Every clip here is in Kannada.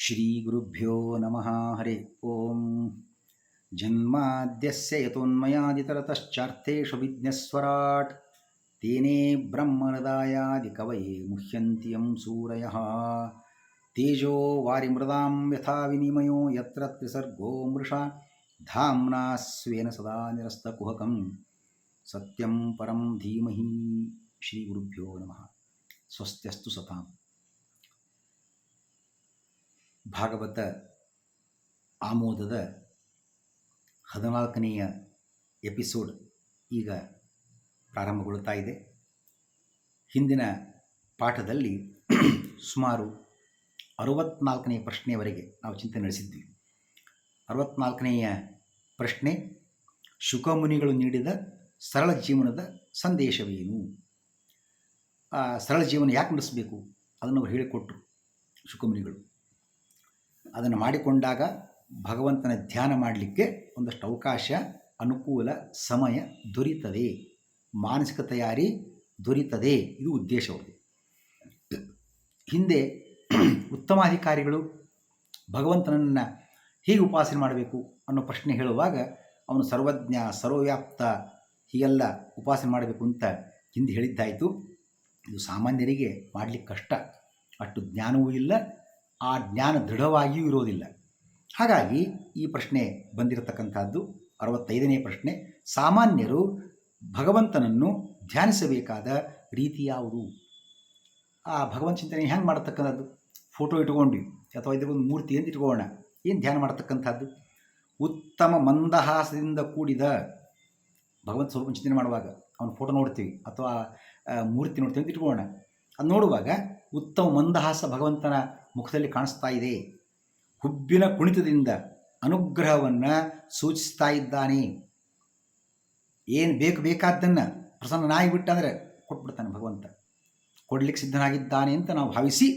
ಶ್ರೀಗುರುಭ್ಯೋ ನಮಃ ಹರಿ ಓಂ. ಜನ್ಮಾದ್ಯಸ್ಯ ಯತೋನ್ಮಯಾದಿತರತಶ್ಚಾರ್ಥೇಷು ವಿಘ್ನಸ್ವರಾಟ್ ತೇನೇ ಬ್ರಹ್ಮಹೃದಾಯಾದಿ ಕವಯೇ ಮುಹ್ಯಂತಿ ಯಂ ಸೂರಯಃ. ತೇಜೋ ವಾರಿಮೃದಾಂ ಯಥಾ ವಿನಿಮಯೋ ಯತ್ರ ತ್ರಿಸರ್ಗೋ ಮೃಷಾ ಧಾಮ್ನಾ ಸ್ವೇನ ಸದಾ ನಿರಸ್ತಕುಹಕಂ ಸತ್ಯಂ ಪರಂ ಧೀಮಹಿ. ಶ್ರೀಗುರುಭ್ಯೋ ನಮಃ. ಸ್ವಸ್ತ್ಯಸ್ತು ಸತಾಂ. ಭಾಗವತ ಆಮೋದದ 14ನೆಯ ಎಪಿಸೋಡ್ ಈಗ ಪ್ರಾರಂಭಗೊಳ್ಳುತ್ತಾ ಇದೆ. ಹಿಂದಿನ ಪಾಠದಲ್ಲಿ ಸುಮಾರು 64ನೆಯ ಪ್ರಶ್ನೆಯವರೆಗೆ ನಾವು ಚಿಂತನೆ ನಡೆಸಿದ್ವಿ. 64ನೆಯ ಪ್ರಶ್ನೆ, ಶುಕಮುನಿಗಳು ನೀಡಿದ ಸರಳ ಜೀವನದ ಸಂದೇಶವೇನು? ಸರಳ ಜೀವನ ಯಾಕೆ ನಡೆಸಬೇಕು ಅದನ್ನು ಅವರು ಹೇಳಿಕೊಟ್ರು ಶುಕಮುನಿಗಳು. ಅದನ್ನು ಮಾಡಿಕೊಂಡಾಗ ಭಗವಂತನ ಧ್ಯಾನ ಮಾಡಲಿಕ್ಕೆ ಒಂದಷ್ಟು ಅವಕಾಶ, ಅನುಕೂಲ, ಸಮಯ ದೊರೀತದೆ, ಮಾನಸಿಕ ತಯಾರಿ ದೊರೀತದೆ. ಇದು ಉದ್ದೇಶವಾಗಿದೆ. ಹಿಂದೆ ಉತ್ತಮಾಧಿಕಾರಿಗಳು ಭಗವಂತನನ್ನು ಹೇಗೆ ಉಪಾಸನೆ ಮಾಡಬೇಕು ಅನ್ನೋ ಪ್ರಶ್ನೆ ಹೇಳುವಾಗ ಅವನು ಸರ್ವಜ್ಞ, ಸರ್ವವ್ಯಾಪ್ತ, ಹೀಗೆಲ್ಲ ಉಪಾಸನೆ ಮಾಡಬೇಕು ಅಂತ ಹಿಂದೆ ಹೇಳಿದ್ದಾಯಿತು. ಇದು ಸಾಮಾನ್ಯರಿಗೆ ಮಾಡಲಿಕ್ಕೆ ಕಷ್ಟ. ಅಷ್ಟು ಜ್ಞಾನವೂ ಇಲ್ಲ, ಆ ಜ್ಞಾನ ದೃಢವಾಗಿಯೂ ಇರೋದಿಲ್ಲ. ಹಾಗಾಗಿ ಈ ಪ್ರಶ್ನೆ ಬಂದಿರತಕ್ಕಂಥದ್ದು 65ನೇ ಪ್ರಶ್ನೆ. ಸಾಮಾನ್ಯರು ಭಗವಂತನನ್ನು ಧ್ಯಾನಿಸಬೇಕಾದ ರೀತಿ ಯಾವುದು? ಆ ಭಗವಂತ ಚಿಂತನೆ ಹೆಂಗೆ ಮಾಡತಕ್ಕಂಥದ್ದು? ಫೋಟೋ ಇಟ್ಕೊಂಡ್ವಿ ಅಥವಾ ಇದಕ್ಕೊಂದು ಮೂರ್ತಿ ಅಂತ ಇಟ್ಕೊಳ್ಳೋಣ. ಏನು ಧ್ಯಾನ ಮಾಡತಕ್ಕಂಥದ್ದು? ಉತ್ತಮ ಮಂದಹಾಸದಿಂದ ಕೂಡಿದ ಭಗವಂತ ಸ್ವರೂಪ ಚಿಂತನೆ ಮಾಡುವಾಗ ಅವನ ಫೋಟೋ ನೋಡ್ತೀವಿ ಅಥವಾ ಮೂರ್ತಿ ನೋಡ್ತೀವಿ ಅಂತ ಇಟ್ಕೊಳ್ಳೋಣ. ಅದು ನೋಡುವಾಗ ಉತ್ತಮ ಮಂದಹಾಸ ಭಗವಂತನ ಮುಖದಲ್ಲಿ ಕಾಣಿಸ್ತಾ ಇದೆ. ಹುಬ್ಬಿನ ಕುಣಿತದಿಂದ ಅನುಗ್ರಹವನ್ನು ಸೂಚಿಸ್ತಾ ಇದ್ದಾನೆ. ಏನು ಬೇಕಾದ್ದನ್ನು ಪ್ರಸನ್ನನಾಗಿ ಬಿಟ್ಟಂದರೆ ಕೊಟ್ಬಿಡ್ತಾನೆ ಭಗವಂತ. ಕೊಡಲಿಕ್ಕೆ ಸಿದ್ಧನಾಗಿದ್ದಾನೆ ಅಂತ ನಾವು ಭಾವಿಸಿ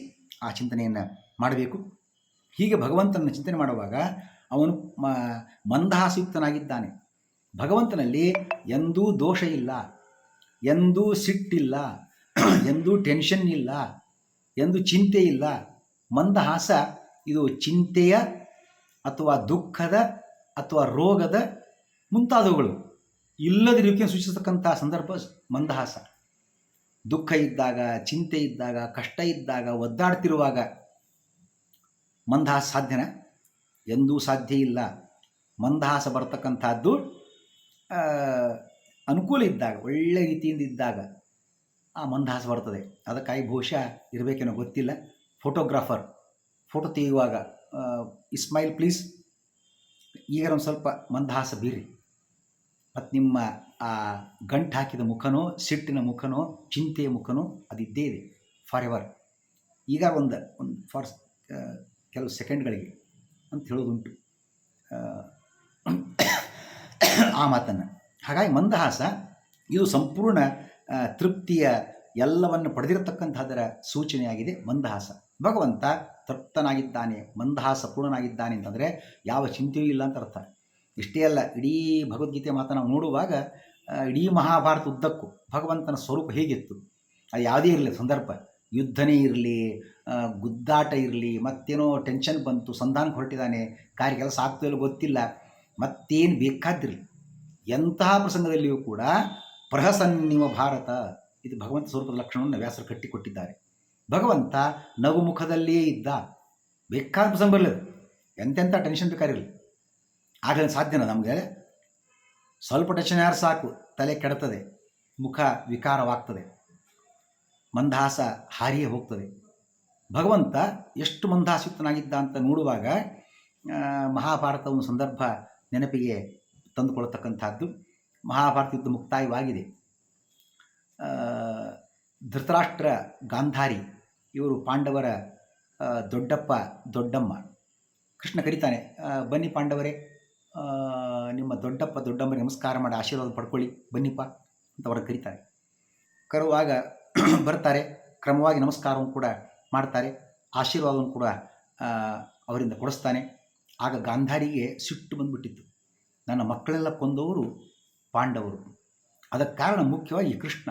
ಆ ಚಿಂತನೆಯನ್ನು ಮಾಡಬೇಕು. ಹೀಗೆ ಭಗವಂತನ ಚಿಂತನೆ ಮಾಡುವಾಗ ಅವನು ಮಂದಹಾಸಯುಕ್ತನಾಗಿದ್ದಾನೆ. ಭಗವಂತನಲ್ಲಿ ಎಂದೂ ದೋಷ ಇಲ್ಲ, ಎಂದೂ ಸಿಟ್ಟಿಲ್ಲ, ಎಂದೂ ಟೆನ್ಷನ್ ಇಲ್ಲ, ಎಂದು ಚಿಂತೆ ಇಲ್ಲ. ಮಂದಹಾಸ ಇದು ಚಿಂತೆಯ ಅಥವಾ ದುಃಖದ ಅಥವಾ ರೋಗದ ಮುಂತಾದವುಗಳು ಇಲ್ಲದಿರುವಿಕೆ ಸೂಚಿಸತಕ್ಕಂಥ ಸಂದರ್ಭ ಮಂದಹಾಸ. ದುಃಖ ಇದ್ದಾಗ, ಚಿಂತೆ ಇದ್ದಾಗ, ಕಷ್ಟ ಇದ್ದಾಗ, ಒದ್ದಾಡ್ತಿರುವಾಗ ಮಂದಹಾಸ ಸಾಧ್ಯನ? ಎಂದೂ ಸಾಧ್ಯ ಇಲ್ಲ. ಮಂದಹಾಸ ಬರ್ತಕ್ಕಂಥದ್ದು ಅನುಕೂಲ ಇದ್ದಾಗ, ಒಳ್ಳೆಯ ರೀತಿಯಿಂದ ಇದ್ದಾಗ ಆ ಮಂದಹಾಸ ಬರ್ತದೆ. ಅದಕ್ಕಾಗಿ ಬಹುಶಃ ಇರಬೇಕೇನೋ ಗೊತ್ತಿಲ್ಲ, ಫೋಟೋಗ್ರಾಫರ್ ಫೋಟೋ ತೆಗೆಯುವಾಗ ಇಸ್ಮೈಲ್ ಪ್ಲೀಸ್, ಈಗ ಒಂದು ಸ್ವಲ್ಪ ಮಂದಹಾಸ ಬೀರಿ, ಮತ್ತು ನಿಮ್ಮ ಆ ಗಂಟು ಹಾಕಿದ ಮುಖನೋ, ಸಿಟ್ಟಿನ ಮುಖನೋ, ಚಿಂತೆಯ ಮುಖನೋ ಅದಿದ್ದೇ ಇದೆ ಫಾರ್ ಎವರ್. ಈಗ ಒಂದು ಫಾರ್ ಕೆಲವು ಸೆಕೆಂಡ್ಗಳಿಗೆ ಅಂತ ಹೇಳೋದುಂಟು ಆ ಮಾತನ್ನು. ಹಾಗಾಗಿ ಮಂದಹಾಸ ಇದು ಸಂಪೂರ್ಣ ತೃಪ್ತಿಯ ಎಲ್ಲವನ್ನು ಪಡೆದಿರತಕ್ಕಂಥದ್ದರ ಸೂಚನೆಯಾಗಿದೆ ಮಂದಹಾಸ. ಭಗವಂತ ತೃಪ್ತನಾಗಿದ್ದಾನೆ, ಮಂದಹಾಸ ಪೂರ್ಣನಾಗಿದ್ದಾನೆ ಅಂತಂದರೆ ಯಾವ ಚಿಂತೆಯೂ ಇಲ್ಲ ಅಂತ ಅರ್ಥ. ಇಷ್ಟೇ ಅಲ್ಲ, ಇಡೀ ಭಗವದ್ಗೀತೆ ಮಾತನ್ನು ನಾವು ನೋಡುವಾಗ ಇಡೀ ಮಹಾಭಾರತ ಉದ್ದಕ್ಕೂ ಭಗವಂತನ ಸ್ವರೂಪ ಹೇಗಿತ್ತು, ಅದು ಯಾವುದೇ ಇರಲಿ ಸಂದರ್ಭ, ಯುದ್ಧನೇ ಇರಲಿ, ಗುದ್ದಾಟ ಇರಲಿ, ಮತ್ತೇನೋ ಟೆನ್ಷನ್ ಬಂತು, ಸಂಧಾನಕ್ಕೆ ಹೊರಟಿದ್ದಾನೆ, ಕಾರ್ಯ ಕೆಲಸ ಆಗ್ತೋ ಇಲ್ಲ ಗೊತ್ತಿಲ್ಲ, ಮತ್ತೇನು ಬೇಕಾದಿರಲಿ, ಎಂತಹ ಪ್ರಸಂಗದಲ್ಲಿಯೂ ಕೂಡ ಪ್ರಹಸನ್ನಿವ ಭಾರತ, ಇದು ಭಗವಂತ ಸ್ವರೂಪದ ಲಕ್ಷಣವನ್ನು ವ್ಯಾಸರು ಕಟ್ಟಿಕೊಟ್ಟಿದ್ದಾರೆ. ಭಗವಂತ ನಗುಮುಖದಲ್ಲಿಯೇ ಇದ್ದ. ಬೇಕಾದ ಪ್ರಸಂಗ ಬರಲಿಲ್ಲ, ಎಂತೆಂಥ ಟೆನ್ಷನ್ ಬೇಕಾಗಿರಲಿ, ಆಗಲೇ ಸಾಧ್ಯನ? ನಮಗೆ ಸ್ವಲ್ಪ ಟೆನ್ಷನ್ ಯಾರು ಸಾಕು, ತಲೆ ಕೆಡ್ತದೆ, ಮುಖ ವಿಕಾರವಾಗ್ತದೆ, ಮಂದಹಾಸ ಹಾರಿಯೇ ಹೋಗ್ತದೆ. ಭಗವಂತ ಎಷ್ಟು ಮಂದಹಾಸಯುಕ್ತನಾಗಿದ್ದ ಅಂತ ನೋಡುವಾಗ ಮಹಾಭಾರತ ಒಂದು ಸಂದರ್ಭ ನೆನಪಿಗೆ ತಂದುಕೊಳ್ಳತಕ್ಕಂಥದ್ದು. ಮಹಾಭಾರತ ಯುದ್ಧ ಮುಕ್ತಾಯವಾಗಿದೆ. ಧೃತರಾಷ್ಟ್ರ, ಗಾಂಧಾರಿ ಇವರು ಪಾಂಡವರ ದೊಡ್ಡಪ್ಪ ದೊಡ್ಡಮ್ಮ. ಕೃಷ್ಣ ಕರೀತಾನೆ, ಬನ್ನಿ ಪಾಂಡವರೇ, ನಿಮ್ಮ ದೊಡ್ಡಪ್ಪ ದೊಡ್ಡಮ್ಮರಿಗೆ ನಮಸ್ಕಾರ ಮಾಡಿ ಆಶೀರ್ವಾದ ಪಡ್ಕೊಳ್ಳಿ ಬನ್ನಿಪ್ಪ ಅಂತ ಅವ್ರಿಗೆ ಕರೀತಾರೆ. ಕರುವಾಗ ಬರ್ತಾರೆ, ಕ್ರಮವಾಗಿ ನಮಸ್ಕಾರವನ್ನು ಕೂಡ ಮಾಡ್ತಾರೆ, ಆಶೀರ್ವಾದವನ್ನು ಕೂಡ ಅವರಿಂದ ಕೊಡಿಸ್ತಾನೆ. ಆಗ ಗಾಂಧಾರಿಗೆ ಸಿಟ್ಟು ಬಂದುಬಿಟ್ಟಿತ್ತು, ನನ್ನ ಮಕ್ಕಳೆಲ್ಲ ಕೊಂದವರು ಪಾಂಡವರು. ಅದಕ್ಕೆ ಕಾರಣ ಮುಖ್ಯವಾಗಿ ಕೃಷ್ಣ,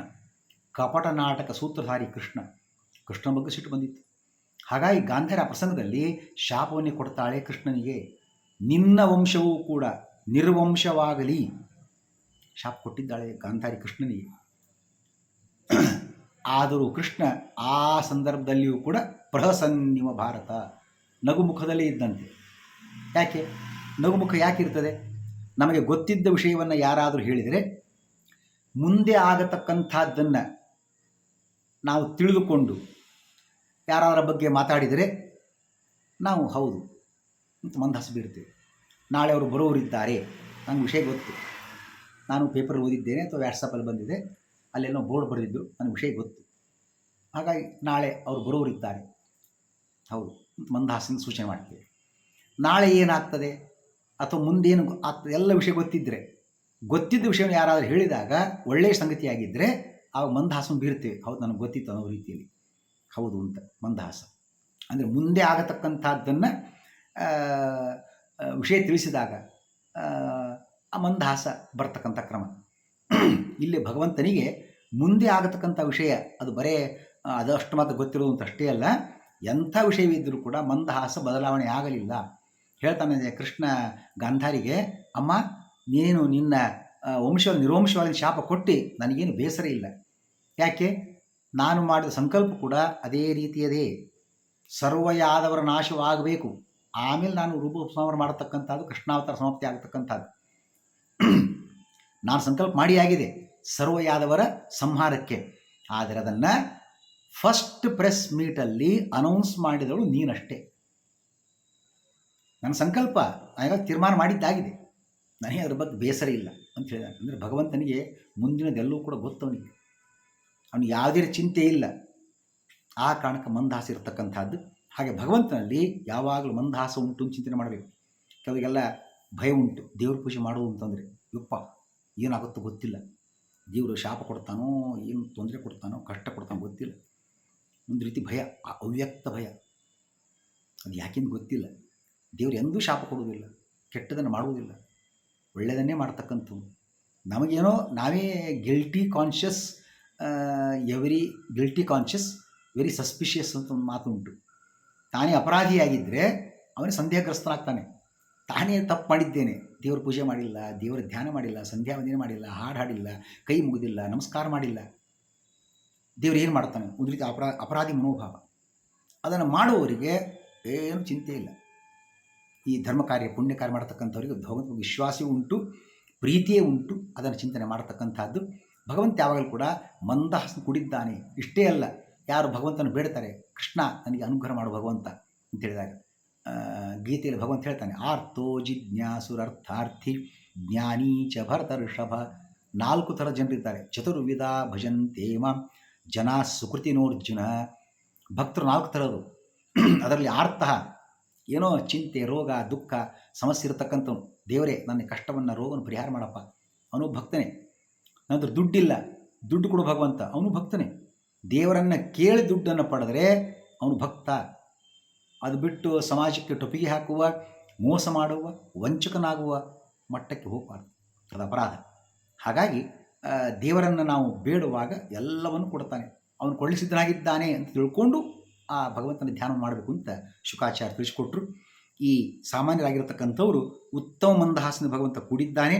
ಕಪಟ ನಾಟಕ ಸೂತ್ರಧಾರಿ ಕೃಷ್ಣ. ಕೃಷ್ಣನ ಬಗ್ಗೆ ಸಿಟ್ಟು ಬಂದಿತ್ತು. ಹಾಗಾಗಿ ಗಾಂಧಾರಿ ಆ ಪ್ರಸಂಗದಲ್ಲಿ ಶಾಪವನ್ನೇ ಕೊಡ್ತಾಳೆ ಕೃಷ್ಣನಿಗೆ. ನಿನ್ನ ವಂಶವೂ ಕೂಡ ನಿರ್ವಂಶವಾಗಲಿ ಶಾಪ ಕೊಟ್ಟಿದ್ದಾಳೆ ಗಾಂಧಾರಿ ಕೃಷ್ಣನಿಗೆ. ಆದರೂ ಕೃಷ್ಣ ಆ ಸಂದರ್ಭದಲ್ಲಿಯೂ ಕೂಡ ಪ್ರಹಸನ್ನಿವ ಭಾರತ, ನಗುಮುಖದಲ್ಲೇ ಇದ್ದಂತೆ. ಯಾಕೆ ನಗುಮುಖ ಯಾಕಿರ್ತದೆ? ನಮಗೆ ಗೊತ್ತಿದ್ದ ವಿಷಯವನ್ನು ಯಾರಾದರೂ ಹೇಳಿದರೆ ಮುಂದೆ ಆಗತಕ್ಕಂಥದ್ದನ್ನು ನಾವು ತಿಳಿದುಕೊಂಡು ಯಾರಾದರ ಬಗ್ಗೆ ಮಾತಾಡಿದರೆ ನಾವು ಹೌದು ಅಂತ ಮಂದಹಾಸ ಬೀರ್ತೇವೆ. ನಾಳೆ ಅವರು ಬರೋರಿದ್ದಾರೆ, ನನಗೆ ವಿಷಯ ಗೊತ್ತು, ನಾನು ಪೇಪರ್ ಓದಿದ್ದೇನೆ ಅಥವಾ ವ್ಯಾಟ್ಸಪ್ಪಲ್ಲಿ ಬಂದಿದೆ, ಅಲ್ಲೇನೋ ಬೋರ್ಡ್ ಬರೆದಿದ್ದು, ನನಗೆ ವಿಷಯ ಗೊತ್ತು, ಹಾಗಾಗಿ ನಾಳೆ ಅವರು ಬರೋರಿದ್ದಾರೆ, ಹೌದು ಅಂತ ಮಂದಹಾಸದಿಂದ ಸೂಚನೆ ಮಾಡ್ತೇವೆ. ನಾಳೆ ಏನಾಗ್ತದೆ ಅಥವಾ ಮುಂದೇನು ಆಗ್ತದೆ ಎಲ್ಲ ವಿಷಯ ಗೊತ್ತಿದ್ದ ವಿಷಯವನ್ನು ಯಾರಾದರೂ ಹೇಳಿದಾಗ ಒಳ್ಳೆಯ ಸಂಗತಿಯಾಗಿದ್ದರೆ ಆವಾಗ ಮಂದಹಾಸನ ಬೀರ್ತೇವೆ. ಹೌದು ನನಗೆ ಗೊತ್ತಿತ್ತು ಅನ್ನೋ ರೀತಿಯಲ್ಲಿ, ಹೌದು ಅಂತ ಮಂದಹಾಸ. ಅಂದರೆ ಮುಂದೆ ಆಗತಕ್ಕಂಥದ್ದನ್ನು ವಿಷಯ ತಿಳಿಸಿದಾಗ ಆ ಮಂದಹಾಸ ಬರ್ತಕ್ಕಂಥ ಕ್ರಮ. ಇಲ್ಲಿ ಭಗವಂತನಿಗೆ ಮುಂದೆ ಆಗತಕ್ಕಂಥ ವಿಷಯ ಅದು ಬರೇ ಅದಷ್ಟು ಮಾತ್ರ ಗೊತ್ತಿರೋದು ಅಂತ ಅಷ್ಟೇ ಅಲ್ಲ, ಎಂಥ ವಿಷಯವಿದ್ದರೂ ಕೂಡ ಮಂದಹಾಸ ಬದಲಾವಣೆ ಆಗಲಿಲ್ಲ. ಹೇಳ್ತಾನೆ ಕೃಷ್ಣ ಗಾಂಧಾರಿಗೆ, ಅಮ್ಮ ನೀನು ನಿನ್ನ ವಂಶವನ್ನು ನಿರ್ವಂಶವಾಗಿ ಶಾಪ ಕೊಟ್ಟು ನನಗೇನು ಬೇಸರ ಇಲ್ಲ. ಯಾಕೆ? ನಾನು ಮಾಡಿದ ಸಂಕಲ್ಪ ಕೂಡ ಅದೇ ರೀತಿಯದೇ, ಸರ್ವಯಾದವರ ನಾಶವಾಗಬೇಕು, ಆಮೇಲೆ ನಾನು ರೂಪೋಪಸಂಹಾರ ಮಾಡತಕ್ಕಂಥದ್ದು, ಕೃಷ್ಣಾವತಾರ ಸಮಾಪ್ತಿ ಆಗತಕ್ಕಂಥದ್ದು. ನಾನು ಸಂಕಲ್ಪ ಮಾಡಿ ಆಗಿದೆ ಸರ್ವಯಾದವರ ಸಂಹಾರಕ್ಕೆ. ಆದರೆ ಅದನ್ನು ಫಸ್ಟ್ ಪ್ರೆಸ್ ಮೀಟಲ್ಲಿ ಅನೌನ್ಸ್ ಮಾಡಿದವಳು ನೀನಷ್ಟೇ. ನನ್ನ ಸಂಕಲ್ಪ ನಾನೀಗ ತೀರ್ಮಾನ ಮಾಡಿದ್ದಾಗಿದೆ, ನನಗೆ ಅದ್ರ ಬಗ್ಗೆ ಬೇಸರ ಇಲ್ಲ ಅಂತ ಹೇಳಿದ. ಅಂದರೆ ಭಗವಂತನಿಗೆ ಮುಂದಿನದೆಲ್ಲವೂ ಕೂಡ ಗೊತ್ತವನಿಗೆ, ಅವನಿಗೆ ಯಾವುದೇ ಚಿಂತೆ ಇಲ್ಲ. ಆ ಕಾರಣಕ್ಕೆ ಮಂದಹಾಸ ಇರತಕ್ಕಂಥದ್ದು. ಹಾಗೆ ಭಗವಂತನಲ್ಲಿ ಯಾವಾಗಲೂ ಮಂದಹಾಸ ಉಂಟು ಅಂತ ಚಿಂತನೆ ಮಾಡಬೇಕು. ಕೆಲವರಿಗೆಲ್ಲ ಭಯ ಉಂಟು ದೇವ್ರ ಪೂಜೆ ಮಾಡೋದು ಅಂತಂದರೆ, ಯಪ್ಪ ಏನಾಗುತ್ತೋ ಗೊತ್ತಿಲ್ಲ, ದೇವರು ಶಾಪ ಕೊಡ್ತಾನೋ, ಏನು ತೊಂದರೆ ಕೊಡ್ತಾನೋ, ಕಷ್ಟ ಕೊಡ್ತಾನೋ ಗೊತ್ತಿಲ್ಲ. ಒಂದು ರೀತಿ ಭಯ, ಅವ್ಯಕ್ತ ಭಯ. ಅದು ಯಾಕೆಂದು ಗೊತ್ತಿಲ್ಲ. ದೇವರು ಎಂದೂ ಶಾಪ ಕೊಡುವುದಿಲ್ಲ, ಕೆಟ್ಟದನ್ನು ಮಾಡುವುದಿಲ್ಲ, ಒಳ್ಳೆಯದನ್ನೇ ಮಾಡ್ತಕ್ಕಂಥವು. ನಮಗೇನೋ ನಾವೇ ಗಿಲ್ಟಿ ಕಾನ್ಷಿಯಸ್, ವೆರಿ ಸಸ್ಪಿಷಿಯಸ್ ಅಂತ ಒಂದು ಮಾತು ಉಂಟು. ತಾನೇ ಅಪರಾಧಿಯಾಗಿದ್ದರೆ ಅವನೇ ಸಂದೇಹಗ್ರಸ್ತನಾಗ್ತಾನೆ. ತಾನೇ ತಪ್ಪು ಮಾಡಿದ್ದೇನೆ, ದೇವ್ರ ಪೂಜೆ ಮಾಡಿಲ್ಲ, ದೇವರ ಧ್ಯಾನ ಮಾಡಿಲ್ಲ, ಸಂಧ್ಯಾ ವಂದನೆ ಮಾಡಿಲ್ಲ, ಹಾಡು ಹಾಡಿಲ್ಲ, ಕೈ ಮುಗಿದಿಲ್ಲ, ನಮಸ್ಕಾರ ಮಾಡಿಲ್ಲ, ದೇವ್ರು ಏನು ಮಾಡ್ತಾನೆ? ಒಂದು ರೀತಿ ಅಪರಾಧಿ ಮನೋಭಾವ. ಅದನ್ನು ಮಾಡುವವರಿಗೆ ಏನು ಚಿಂತೆ ಇಲ್ಲ. ಈ ಧರ್ಮ ಕಾರ್ಯ ಪುಣ್ಯ ಕಾರ್ಯ ಮಾಡ್ತಕ್ಕಂಥವ್ರಿಗೆ ಭಗವಂತ ವಿಶ್ವಾಸವೂ ಉಂಟು, ಪ್ರೀತಿಯೇ ಉಂಟು, ಅದನ್ನು ಚಿಂತನೆ ಮಾಡ್ತಕ್ಕಂಥದ್ದು. ಭಗವಂತ ಯಾವಾಗಲೂ ಕೂಡ ಮಂದಹಾಸ ಕುಡಿದ್ದಾನೆ. ಇಷ್ಟೇ ಅಲ್ಲ, ಯಾರು ಭಗವಂತನ ಬೇಡ್ತಾರೆ, ಕೃಷ್ಣ ನನಗೆ ಅನುಗ್ರಹ ಮಾಡು ಭಗವಂತ ಅಂತ ಹೇಳಿದಾಗ ಗೀತೆಯಲ್ಲಿ ಭಗವಂತ ಹೇಳ್ತಾನೆ, ಆರ್ತೋ ಜಿಜ್ಞಾಸುರರ್ಥಾರ್ಥಿ ಜ್ಞಾನಿ ಚ ಭರತರ್ಷಭ. 4 ಥರ ಜನರಿದ್ದಾರೆ. ಚತುರ್ವಿಧ ಭಜಂತೆ ಮಾಂ ಜನಾ ಸುಕೃತಿನೋರ್ಜುನ. ಭಕ್ತರು 4 ಥರರು. ಅದರಲ್ಲಿ ಆರ್ತಃ, ಏನೋ ಚಿಂತೆ, ರೋಗ, ದುಃಖ, ಸಮಸ್ಯೆ ಇರತಕ್ಕಂಥವನು, ದೇವರೇ ನನ್ನ ಕಷ್ಟವನ್ನು, ರೋಗವನ್ನು ಪರಿಹಾರ ಮಾಡಪ್ಪ, ಅವನು ಭಕ್ತನೇ. ನಂತರ ದುಡ್ಡಿಲ್ಲ, ದುಡ್ಡು ಕೊಡು ಭಗವಂತ, ಅವನು ಭಕ್ತನೇ. ದೇವರನ್ನು ಕೇಳಿ ದುಡ್ಡನ್ನು ಪಡೆದರೆ ಅವನು ಭಕ್ತ. ಅದು ಬಿಟ್ಟು ಸಮಾಜಕ್ಕೆ ಟೊಪಿಗೆ ಹಾಕುವ, ಮೋಸ ಮಾಡುವ, ವಂಚಕನಾಗುವ ಮಟ್ಟಕ್ಕೆ ಹೋಗಬಾರ್ದು, ಅದು ಅಪರಾಧ. ಹಾಗಾಗಿ ದೇವರನ್ನು ನಾವು ಬೇಡುವಾಗ ಎಲ್ಲವನ್ನು ಕೊಡ್ತಾನೆ, ಅವನು ಕೊಳ್ಳಿಸಿದ್ದನಾಗಿದ್ದಾನೆ ಅಂತ ತಿಳ್ಕೊಂಡು ಆ ಭಗವಂತನ ಧ್ಯಾನ ಮಾಡಬೇಕು ಅಂತ ಶುಕಾಚಾರ್ಯ ತಿಳಿಸಿಕೊಟ್ರು. ಈ ಸಾಮಾನ್ಯರಾಗಿರತಕ್ಕಂಥವರು ಉತ್ತಮ ಮಂದಹಾಸನ ಭಗವಂತ ಕೂಡಿದ್ದಾನೆ.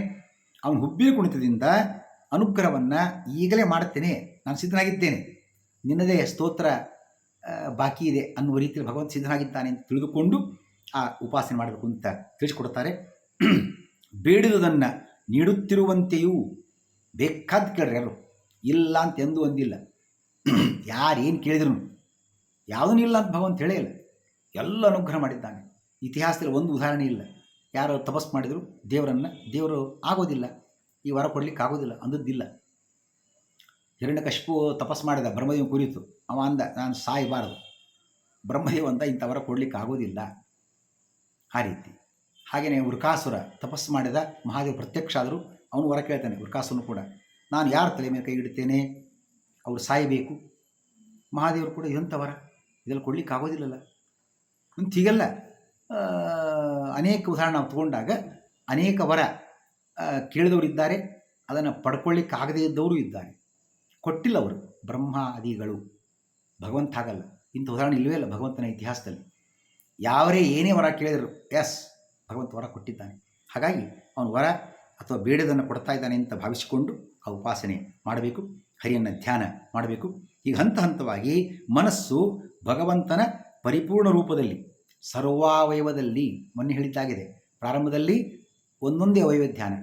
ಅವನು ಹುಬ್ಬಿನ ಕುಣಿತದಿಂದ ಅನುಗ್ರಹವನ್ನು ಈಗಲೇ ಮಾಡುತ್ತೇನೆ, ನಾನು ಸಿದ್ಧನಾಗಿದ್ದೇನೆ, ನಿನ್ನದೇ ಸ್ತೋತ್ರ ಬಾಕಿ ಇದೆ ಅನ್ನುವ ರೀತಿಯಲ್ಲಿ ಭಗವಂತ ಸಿದ್ಧನಾಗಿದ್ದಾನೆ ಅಂತ ತಿಳಿದುಕೊಂಡು ಆ ಉಪಾಸನೆ ಮಾಡಬೇಕು ಅಂತ ತಿಳಿಸಿಕೊಡ್ತಾರೆ. ಬೇಡಿದುದನ್ನು ನೀಡುತ್ತಿರುವಂತೆಯೂ ಬೇಕಾದ ಕೇಳ್ರಿ, ಯಾರು ಇಲ್ಲ ಅಂತ ಎಂದೂ ಒಂದಿಲ್ಲ. ಯಾರೇನು ಕೇಳಿದ್ರು ಯಾವುದೂ ಇಲ್ಲ ಅಂತ ಭಗವಂತ ಹೇಳೇ ಇಲ್ಲ, ಎಲ್ಲ ಅನುಗ್ರಹ ಮಾಡಿದ್ದಾನೆ. ಇತಿಹಾಸದಲ್ಲಿ ಒಂದು ಉದಾಹರಣೆ ಇಲ್ಲ, ಯಾರು ತಪಸ್ ಮಾಡಿದರು ದೇವರು ಆಗೋದಿಲ್ಲ, ಈ ವರ ಕೊಡಲಿಕ್ಕೆ ಆಗೋದಿಲ್ಲ ಅಂದದ್ದಿಲ್ಲ. ಹಿರಣ್ಯಕಶಿಪು ತಪಸ್ ಮಾಡಿದ ಬ್ರಹ್ಮದೇವ ಕುರಿತು, ಅವ ಅಂದ ನಾನು ಸಾಯಬಾರದು, ಬ್ರಹ್ಮದೇವ ಅಂತ ಇಂಥ ವರ ಕೊಡಲಿಕ್ಕೆ ಆಗೋದಿಲ್ಲ. ಆ ರೀತಿ. ಹಾಗೆಯೇ ವೃಕಾಸುರ ತಪಸ್ಸು ಮಾಡಿದ, ಮಹಾದೇವ ಪ್ರತ್ಯಕ್ಷ ಆದರೂ ಅವನು ವರ ಕೇಳ್ತಾನೆ. ವೃಕಾಸುರನು ಕೂಡ ನಾನು ಯಾರ ತಲೆ ಮೇಲೆ ಕೈ ಇಡ್ತೇನೆ, ಅವರು ಸಾಯಬೇಕು. ಮಹಾದೇವರು ಕೂಡ ಇದಂಥ ವರ, ಇದೆಲ್ಲ ಕೊಡಲಿಕ್ಕೆ ಆಗೋದಿಲ್ಲಲ್ಲ ಅಂತ. ಹೀಗೆಲ್ಲ ಅನೇಕ ಉದಾಹರಣೆ ನಾವು ತಗೊಂಡಾಗ ಅನೇಕ ವರ ಕೇಳಿದವರಿದ್ದಾರೆ, ಅದನ್ನು ಪಡ್ಕೊಳ್ಳಿಕ್ಕೆ ಆಗದೇ ಇದ್ದವರು ಇದ್ದಾರೆ. ಕೊಟ್ಟಿಲ್ಲ ಅವರು ಬ್ರಹ್ಮಾದಿಗಳು, ಭಗವಂತ ಆಗಲ್ಲ. ಇಂಥ ಉದಾಹರಣೆ ಇಲ್ಲವೇ ಇಲ್ಲ ಭಗವಂತನ ಇತಿಹಾಸದಲ್ಲಿ. ಯಾವರೇ ಏನೇ ವರ ಕೇಳಿದರು ಎಸ್ ಭಗವಂತ ವರ ಕೊಟ್ಟಿದ್ದಾನೆ. ಹಾಗಾಗಿ ಅವನು ವರ ಅಥವಾ ಬೇಡದನ್ನು ಕೊಡ್ತಾ ಇದ್ದಾನೆ ಅಂತ ಭಾವಿಸಿಕೊಂಡು ಆ ಉಪಾಸನೆ ಮಾಡಬೇಕು, ಹರಿಯನ್ನು ಧ್ಯಾನ ಮಾಡಬೇಕು. ಈಗ ಹಂತ ಹಂತವಾಗಿ ಮನಸ್ಸು ಭಗವಂತನ ಪರಿಪೂರ್ಣ ರೂಪದಲ್ಲಿ ಸರ್ವಾವಯವದಲ್ಲಿ, ಮೊನ್ನೆ ಹೇಳಿದ್ದಾಗಿದೆ, ಪ್ರಾರಂಭದಲ್ಲಿ ಒಂದೊಂದೇ ಅವಯವ ಧ್ಯಾನ,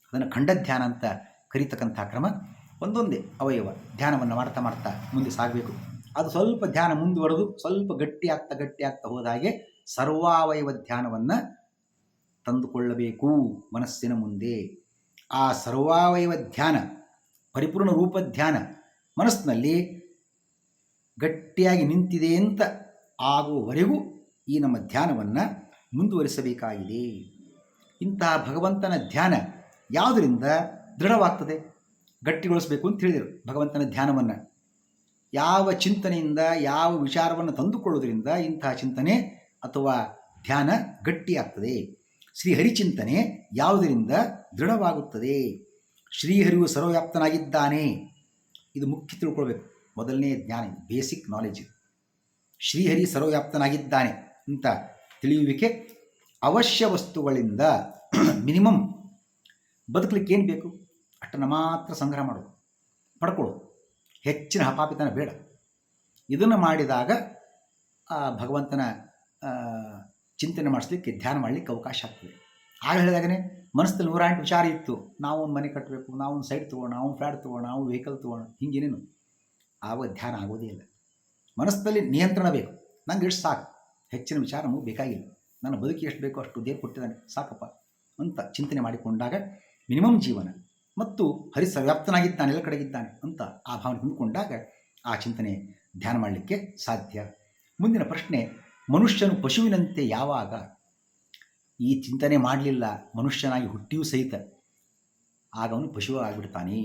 ಅದನ್ನು ಖಂಡ ಧ್ಯಾನ ಅಂತ ಕರೀತಕ್ಕಂಥ ಕ್ರಮ. ಒಂದೊಂದೇ ಅವಯವ ಧ್ಯಾನವನ್ನು ಮಾಡ್ತಾ ಮಾಡ್ತಾ ಮುಂದೆ ಸಾಗಬೇಕು. ಅದು ಸ್ವಲ್ಪ ಧ್ಯಾನ ಮುಂದುವರೆದು ಸ್ವಲ್ಪ ಗಟ್ಟಿ ಆಗ್ತಾ ಹೋದ ಹಾಗೆ ಸರ್ವಾವಯವ ಧ್ಯಾನವನ್ನು ತಂದುಕೊಳ್ಳಬೇಕು ಮನಸ್ಸಿನ ಮುಂದೆ. ಆ ಸರ್ವಾವಯವ ಧ್ಯಾನ, ಪರಿಪೂರ್ಣ ರೂಪ ಧ್ಯಾನ ಮನಸ್ಸಿನಲ್ಲಿ ಗಟ್ಟಿಯಾಗಿ ನಿಂತಿದೆ ಅಂತ ಆಗುವವರೆಗೂ ಈ ನಮ್ಮ ಧ್ಯಾನವನ್ನು ಮುಂದುವರಿಸಬೇಕಾಗಿದೆ. ಇಂತಹ ಭಗವಂತನ ಧ್ಯಾನ ಯಾವುದರಿಂದ ದೃಢವಾಗ್ತದೆ, ಗಟ್ಟಿಗೊಳಿಸಬೇಕು ಅಂತ ಹೇಳಿದರು. ಭಗವಂತನ ಧ್ಯಾನವನ್ನು ಯಾವ ಚಿಂತನೆಯಿಂದ, ಯಾವ ವಿಚಾರವನ್ನು ತಂದುಕೊಳ್ಳೋದ್ರಿಂದ ಇಂತಹ ಚಿಂತನೆ ಅಥವಾ ಧ್ಯಾನ ಗಟ್ಟಿಯಾಗ್ತದೆ. ಶ್ರೀಹರಿಚಿಂತನೆ ಯಾವುದರಿಂದ ದೃಢವಾಗುತ್ತದೆ? ಶ್ರೀಹರಿಯು ಸರ್ವವ್ಯಾಪ್ತನಾಗಿದ್ದಾನೆ, ಇದು ಮುಖ್ಯ ತಿಳ್ಕೊಳ್ಬೇಕು. ಮೊದಲನೇ ಜ್ಞಾನ, ಬೇಸಿಕ್ ನಾಲೆಜ್. ಶ್ರೀಹರಿ ಸರ್ವವ್ಯಾಪ್ತನಾಗಿದ್ದಾನೆ ಅಂತ ತಿಳಿಯುವಿಕೆ. ಅವಶ್ಯ ವಸ್ತುಗಳಿಂದ ಮಿನಿಮಮ್ ಬದುಕಲಿಕ್ಕೆ ಏನು ಬೇಕು ಅಷ್ಟನ್ನು ಮಾತ್ರ ಸಂಗ್ರಹ ಮಾಡೋದು, ಪಡ್ಕೊಳ್ಳೋದು. ಹೆಚ್ಚಿನ ಹಪಾಪಿತನ ಬೇಡ. ಇದನ್ನು ಮಾಡಿದಾಗ ಭಗವಂತನ ಚಿಂತನೆ ಮಾಡಿಸ್ಲಿಕ್ಕೆ, ಧ್ಯಾನ ಮಾಡಲಿಕ್ಕೆ ಅವಕಾಶ ಆಗ್ತದೆ. ಆಗ ಹೇಳಿದಾಗನೇ ಮನಸ್ಸಲ್ಲಿ 108 ವಿಚಾರ ಇತ್ತು. ನಾವು ಒಂದು ಮನೆ ಕಟ್ಟಬೇಕು, ನಾವು ಒಂದು ಸೈಟ್ ತೊಗೋಣ, ನಾವು ಫ್ಲ್ಯಾಟ್ ತೊಗೋಣ, ನಾವು ವೆಹಿಕಲ್ ತೊಗೋಣ, ಹಿಂಗೇನೇನು. ಆವಾಗ ಧ್ಯಾನ ಆಗೋದೇ ಇಲ್ಲ. ಮನಸ್ಸಲ್ಲಿ ನಿಯಂತ್ರಣ ಬೇಕು. ನಂಗೆ ಎಷ್ಟು ಸಾಕು, ಹೆಚ್ಚಿನ ವಿಚಾರ ನಮಗೆ ಬೇಕಾಗಿಲ್ಲ, ನನ್ನ ಬದುಕಿ ಎಷ್ಟು ಬೇಕೋ ಅಷ್ಟು ದೇವ್ರು ಕೊಟ್ಟಿದ್ದಾನೆ ಸಾಕಪ್ಪ ಅಂತ ಚಿಂತನೆ ಮಾಡಿಕೊಂಡಾಗ ಮಿನಿಮಮ್ ಜೀವನ ಮತ್ತು ಹರಿ ಸರ್ವ್ಯಾಪ್ತನಾಗಿದ್ದಾನೆ, ಎಲ್ಲ ಕಡೆಗಿದ್ದಾನೆ ಅಂತ ಆ ಭಾವನೆ ಹೊಂದಿಕೊಂಡಾಗ ಆ ಚಿಂತನೆ ಧ್ಯಾನ ಮಾಡಲಿಕ್ಕೆ ಸಾಧ್ಯ. ಮುಂದಿನ ಪ್ರಶ್ನೆ, ಮನುಷ್ಯನು ಪಶುವಿನಂತೆ ಯಾವಾಗ? ಈ ಚಿಂತನೆ ಮಾಡಲಿಲ್ಲ, ಮನುಷ್ಯನಾಗಿ ಹುಟ್ಟಿಯೂ ಸಹಿತ ಆಗ ಅವನು ಪಶು ಆಗಿಬಿಡ್ತಾನೆ.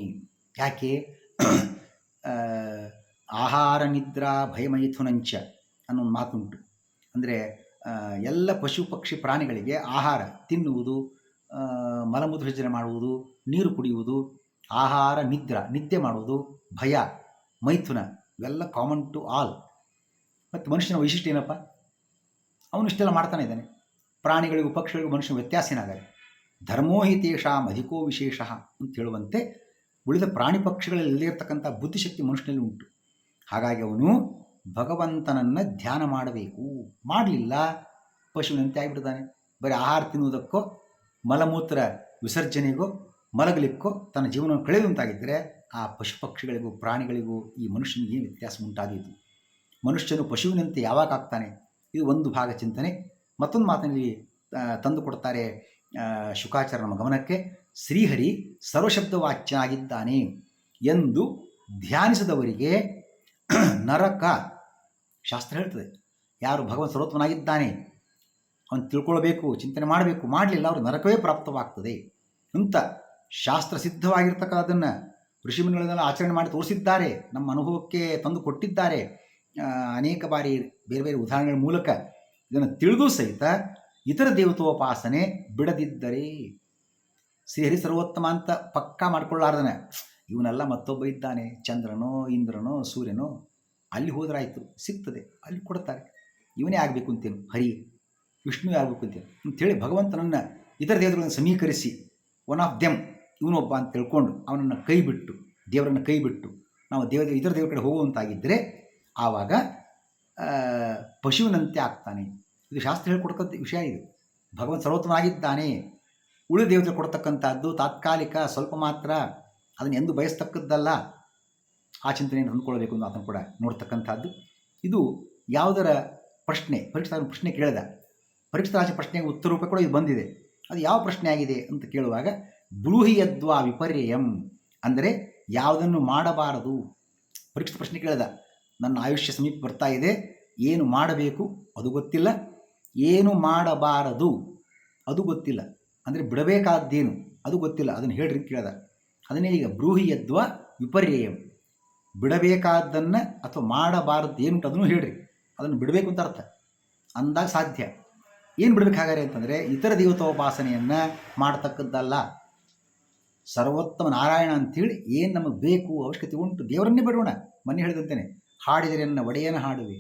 ಯಾಕೆ? ಆಹಾರ ನಿದ್ರಾ ಭಯಮೈಥುನಂಚ ಅನ್ನೋ ಒಂದು ಮಾತುಂಟು. ಅಂದರೆ ಎಲ್ಲ ಪಶು ಪಕ್ಷಿ ಪ್ರಾಣಿಗಳಿಗೆ ಆಹಾರ ತಿನ್ನುವುದು, ಮಲಮೂತ್ರ ವಿಸರ್ಜನೆ ಮಾಡುವುದು, ನೀರು ಕುಡಿಯುವುದು, ಆಹಾರ ನಿದ್ದೆ ಮಾಡುವುದು, ಭಯ ಮೈಥುನ, ಇವೆಲ್ಲ ಕಾಮನ್ ಟು ಆಲ್. ಮತ್ತು ಮನುಷ್ಯನ ವೈಶಿಷ್ಟ್ಯ ಏನಪ್ಪ? ಅವನು ಇಷ್ಟೆಲ್ಲ ಮಾಡ್ತಾನೆ ಇದ್ದಾನೆ. ಪ್ರಾಣಿಗಳಿಗೂ ಪಕ್ಷಿಗಳಿಗೂ ಮನುಷ್ಯನ ವ್ಯತ್ಯಾಸ ಏನಾಗಲಿ? ಧರ್ಮೋ ಹಿ ತೇಷಾಂ ಅಧಿಕೋ ವಿಶೇಷ ಅಂತ ಹೇಳುವಂತೆ ಉಳಿದ ಪ್ರಾಣಿ ಪಕ್ಷಿಗಳಲ್ಲಿ ಇರತಕ್ಕಂಥ ಬುದ್ಧಿಶಕ್ತಿ ಮನುಷ್ಯನಲ್ಲಿ ಉಂಟು. ಹಾಗಾಗಿ ಅವನು ಭಗವಂತನನ್ನು ಧ್ಯಾನ ಮಾಡಬೇಕು. ಮಾಡಲಿಲ್ಲ, ಪಶುವಿನಂತೆ ಆಗಿಬಿಡ್ತಾನೆ. ಬರೀ ಆಹಾರ ತಿನ್ನುವುದಕ್ಕೋ ಮಲಮೂತ್ರ ವಿಸರ್ಜನೆಗೋ ಮಲಗಲಿಕ್ಕೋ ತನ್ನ ಜೀವನವನ್ನು ಕಳೆಯುವಂತಾಗಿದ್ದರೆ ಆ ಪಶು ಪಕ್ಷಿಗಳಿಗೂ ಪ್ರಾಣಿಗಳಿಗೂ ಈ ಮನುಷ್ಯನಿಗೆ ಏನು ವ್ಯತ್ಯಾಸ ಉಂಟಾದೀತು? ಮನುಷ್ಯನು ಪಶುವಿನಂತೆ ಯಾವಾಗ ಆಗ್ತಾನೆ? ಇದು ಒಂದು ಭಾಗ ಚಿಂತನೆ. ಮತ್ತೊಂದು ಮಾತಿನಲ್ಲಿ ತಂದು ಕೊಡ್ತಾರೆ ಶುಕಾಚಾರ್ಯ ನಮ್ಮ ಗಮನಕ್ಕೆ. ಶ್ರೀಹರಿ ಸರ್ವಶಬ್ದವಾಚ್ಯನಾಗಿದ್ದಾನೆ ಎಂದು ಧ್ಯಾನಿಸಿದವರಿಗೆ ನರಕ, ಶಾಸ್ತ್ರ ಹೇಳ್ತದೆ. ಯಾರು ಭಗವಂತ ಸರ್ವೋತ್ತಮನಾಗಿದ್ದಾನೆ ಅವನು ತಿಳ್ಕೊಳ್ಬೇಕು, ಚಿಂತನೆ ಮಾಡಬೇಕು, ಮಾಡಲಿಲ್ಲ ಅವರು ನರಕವೇ ಪ್ರಾಪ್ತವಾಗ್ತದೆ ಅಂತ ಶಾಸ್ತ್ರ ಸಿದ್ಧವಾಗಿರ್ತಕ್ಕಂಥದ್ದನ್ನು ಋಷಿಮುನಿಗಳನ್ನೆಲ್ಲ ಆಚರಣೆ ಮಾಡಿ ತೋರಿಸಿದ್ದಾರೆ, ನಮ್ಮ ಅನುಭವಕ್ಕೆ ತಂದು ಕೊಟ್ಟಿದ್ದಾರೆ. ಅನೇಕ ಬಾರಿ ಬೇರೆ ಬೇರೆ ಉದಾಹರಣೆಗಳ ಮೂಲಕ ಇದನ್ನು ತಿಳಿದು ಸಹಿತ ಇತರ ದೇವತೋಪಾಸನೆ ಬಿಡದಿದ್ದರೆ, ಶ್ರೀಹರಿ ಸರ್ವೋತ್ತಮ ಅಂತ ಪಕ್ಕಾ ಮಾಡಿಕೊಳ್ಳಾರ್ದನೆ ಇವನೆಲ್ಲ ಮತ್ತೊಬ್ಬ ಇದ್ದಾನೆ, ಚಂದ್ರನೋ ಇಂದ್ರನೋ ಸೂರ್ಯನೋ, ಅಲ್ಲಿ ಹೋದ್ರಾಯ್ತು ಸಿಗ್ತದೆ, ಅಲ್ಲಿ ಕೊಡ್ತಾರೆ, ಇವನೇ ಆಗಬೇಕು ಅಂತೇನು, ಹರಿ ವಿಷ್ಣುವೇ ಆಗಬೇಕು ಅಂತೇನು ಅಂಥೇಳಿ ಭಗವಂತನನ್ನು ಇತರ ದೇವತೆಗಳನ್ನು ಸಮೀಕರಿಸಿ ಒನ್ ಆಫ್ ದೆಮ್ ಇವನೊಬ್ಬ ಅಂತ ತಿಳ್ಕೊಂಡು ಅವನನ್ನು ಕೈ ಬಿಟ್ಟು, ದೇವರನ್ನು ಕೈ ಬಿಟ್ಟು ನಾವು ಇತರ ದೇವರ ಕಡೆ ಹೋಗುವಂತಾಗಿದ್ದರೆ ಆವಾಗ ಪಶುವಿನಂತೆ ಆಗ್ತಾನೆ. ಇದು ಶಾಸ್ತ್ರ ಹೇಳ್ಕೊಡ್ತಕ್ಕಂಥ ವಿಷಯ. ಇದು ಭಗವಂತ ಸರ್ವೋತ್ತಮನಾಗಿದ್ದಾನೆ. ಉಳಿದ ದೇವತೆ ಕೊಡ್ತಕ್ಕಂಥದ್ದು ತಾತ್ಕಾಲಿಕ, ಸ್ವಲ್ಪ ಮಾತ್ರ, ಅದನ್ನು ಎಂದು ಬಯಸ್ತಕ್ಕದ್ದಲ್ಲ. ಆ ಚಿಂತನೆಯನ್ನು ಹೊಂದ್ಕೊಳ್ಬೇಕು ಅಂತ ಅದನ್ನು ಕೂಡ ನೋಡ್ತಕ್ಕಂಥದ್ದು. ಇದು ಯಾವುದರ ಪ್ರಶ್ನೆ? ಪರೀಕ್ಷಾ ಪ್ರಶ್ನೆ ಕೇಳಿದ, ಪರೀಕ್ಷಾ ರಾಜ ಪ್ರಶ್ನೆಗೆ ಉತ್ತರ ರೂಪ ಕೂಡ ಇದು ಬಂದಿದೆ. ಅದು ಯಾವ ಪ್ರಶ್ನೆ ಆಗಿದೆ ಅಂತ ಕೇಳುವಾಗ ಬ್ರೂಹಿಯದ್ವಾ ವಿಪರ್ಯಯಂ, ಅಂದರೆ ಯಾವುದನ್ನು ಮಾಡಬಾರದು. ಪರೀಕ್ಷಾ ಪ್ರಶ್ನೆ ಕೇಳಿದ, ನನ್ನ ಆಯುಷ್ಯ ಸಮೀಪ ಬರ್ತಾ ಇದೆ, ಏನು ಮಾಡಬೇಕು ಅದು ಗೊತ್ತಿಲ್ಲ, ಏನು ಮಾಡಬಾರದು ಅದು ಗೊತ್ತಿಲ್ಲ, ಅಂದರೆ ಬಿಡಬೇಕಾದ್ದೇನು ಅದು ಗೊತ್ತಿಲ್ಲ, ಅದನ್ನು ಹೇಳ್ರಿ ಕೇಳಿದ. ಅದನ್ನೇ ಈಗ ಬ್ರೂಹಿಯದ್ವಾ ವಿಪರ್ಯಯಂ, ಬಿಡಬೇಕಾದ್ದನ್ನು ಅಥವಾ ಮಾಡಬಾರದು ಏನುಂಟು ಅದನ್ನು ಹೇಳ್ರಿ, ಅದನ್ನು ಬಿಡಬೇಕು ಅಂತ ಅರ್ಥ. ಅಂದಾಗ ಸಾಧ್ಯ. ಏನು ಬಿಡಬೇಕಾಗಾರೆ ಅಂತಂದರೆ ಇತರ ದೇವತೋಪಾಸನೆಯನ್ನು ಮಾಡ್ತಕ್ಕದ್ದಲ್ಲ. ಸರ್ವೋತ್ತಮ ನಾರಾಯಣ ಅಂಥೇಳಿ ಏನು ನಮಗೆ ಬೇಕು, ಅವಶ್ಯಕತೆ ಉಂಟು, ದೇವರನ್ನೇ ಬಿಡೋಣ. ಮೊನ್ನೆ ಹೇಳಿದಂತೇನೆ, ಹಾಡಿದರೆ ನನ್ನ ಒಡೆಯನ ಹಾಡುವೆ,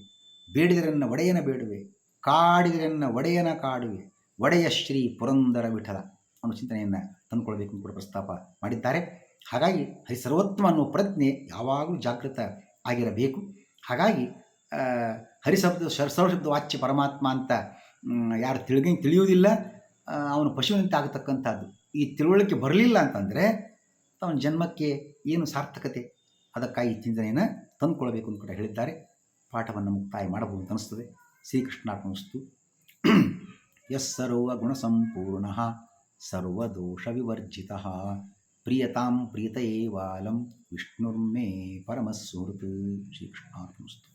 ಬೇಡಿದರನ್ನ ಒಡೆಯನ ಬೇಡುವೆ, ಕಾಡಿದರನ್ನ ಒಡೆಯನ ಕಾಡುವೆ, ಒಡೆಯ ಶ್ರೀ ಪುರಂದರ ವಿಠಲ ಅನ್ನೋ ಚಿಂತನೆಯನ್ನು ತಂದುಕೊಳ್ಬೇಕು ಅಂತ ಕೂಡ ಪ್ರಸ್ತಾಪ ಮಾಡಿದ್ದಾರೆ. ಹಾಗಾಗಿ ಹರಿಸರ್ವೋತ್ತಮ ಅನ್ನುವ ಪ್ರಜ್ಞೆ ಯಾವಾಗಲೂ ಜಾಗೃತ ಆಗಿರಬೇಕು. ಹಾಗಾಗಿ ಸರ್ವಶಬ್ದ ವಾಚ್ಯ ಪರಮಾತ್ಮ ಅಂತ ಯಾರು ತಿಳಿಯುವುದಿಲ್ಲ ಅವನು ಪಶುವಿನಂತೆ ಆಗತಕ್ಕಂಥದ್ದು. ಈ ತಿಳುವಳಿಕೆ ಬರಲಿಲ್ಲ ಅಂತಂದರೆ ಅವನ ಜನ್ಮಕ್ಕೆ ಏನು ಸಾರ್ಥಕತೆ? ಅದಕ್ಕಾಗಿ ಚಿಂತನೆಯನ್ನು ತಂದುಕೊಳ್ಬೇಕು ಅಂತ ಕೂಡ ಹೇಳಿದ್ದಾರೆ. ಪಾಠವನ್ನು ಮುಕ್ತಾಯ ಮಾಡಬಹುದು ಅಂತ ಅನಿಸ್ತದೆ. ಶ್ರೀಕೃಷ್ಣಾರ್ಪಣಮಸ್ತು. ಯಸ್ಸರ್ವಗುಣಸಂಪೂರ್ಣ ಸರ್ವದೋಷವಿವರ್ಜಿತಃ ಪ್ರಿಯತಾಂ ಪ್ರೀತಯೇವಾಲಂ ವಿಷ್ಣುರ್ಮೇ ಪರಮಸುಹೃತ್. ಶ್ರೀಕೃಷ್ಣಾರ್ಪಣಮಸ್ತು.